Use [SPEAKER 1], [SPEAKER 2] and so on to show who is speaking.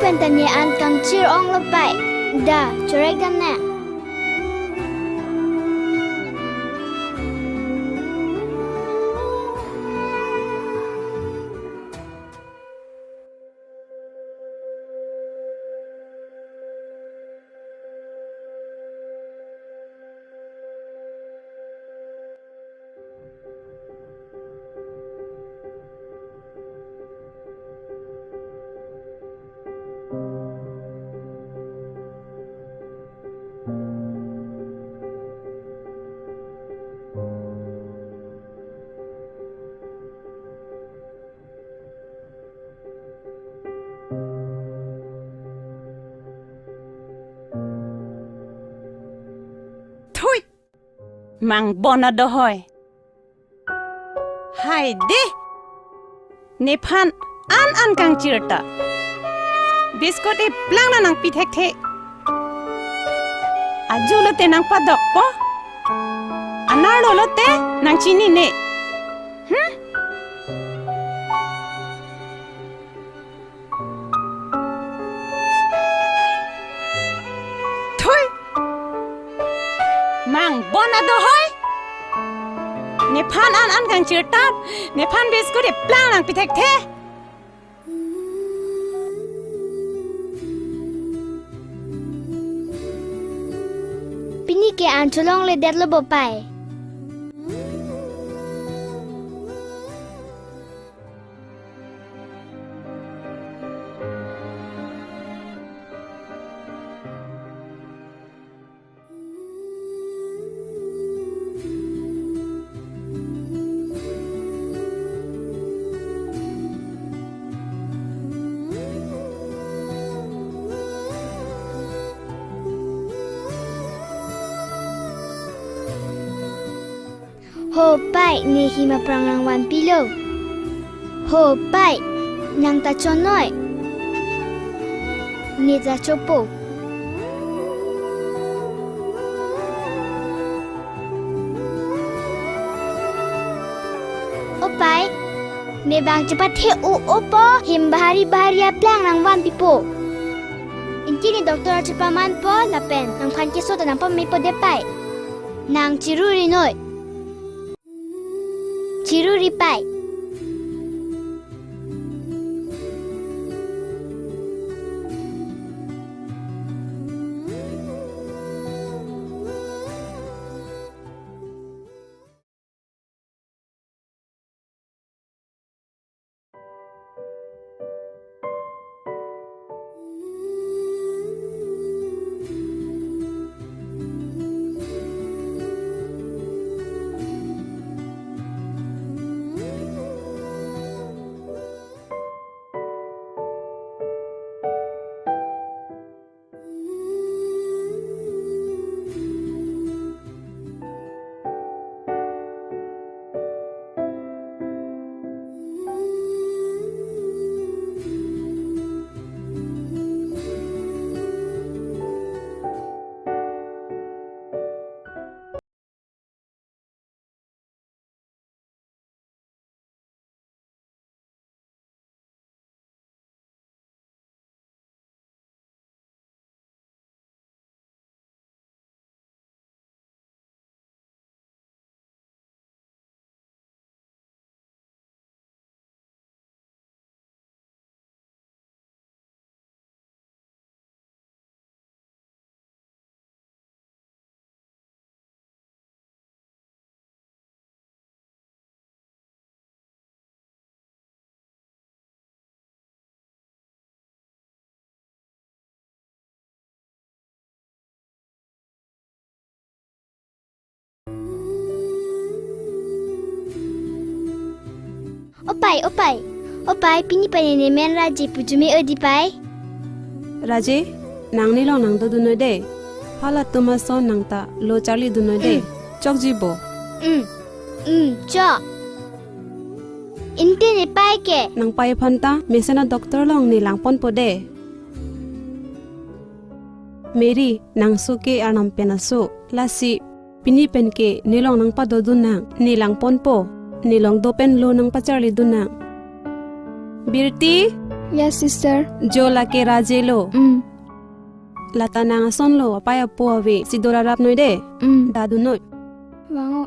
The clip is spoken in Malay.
[SPEAKER 1] pentanian kam chir ong lo pai da chorek dam na
[SPEAKER 2] Mang bona dohoy. Hai de. Nephan an kang chirta. Biscuit e plang na nang pithek the. Ajulote nang padok po. Anarolote nang chini ne. Mang bona dohoy. Nephan an kang chirta. Nephan biscuit e plang nang pithek the.
[SPEAKER 1] Pini ke an cholong le det lo bo pai Ho pai ni hima prang rangwan pilo. Ho pai nang ta chonoi. Ni za chopo. O pai ne bang cepat he u opo him bahari plang rangwan pipo. Inti ni doktor cepaman po lapen nang khan kiso ta nang pa mi po de pai. Nang chiruri noi. Chiruri pai. Opai, pini pani ne men raji pujumi odi pai.
[SPEAKER 3] Raji, nang ni long nang do dunoi de. Hala tumaso nang ta lo charli dunoi de. Chok jibo.
[SPEAKER 1] Chok. Inte ne pai ke.
[SPEAKER 3] Nang pai phanta mesena doctor long ni lang pon po de. Mary nang su ke anam penasu lasi pini pen ke ni long nang pa do dunang ni lang pon po. Nilong do pen lo nang pacharli dunang. Birti,
[SPEAKER 1] Yes, sister.
[SPEAKER 3] Jo la ke raje lo. Lata nang son lo apaya po ave sidora rap noi de. Dadu noi.
[SPEAKER 1] Wango.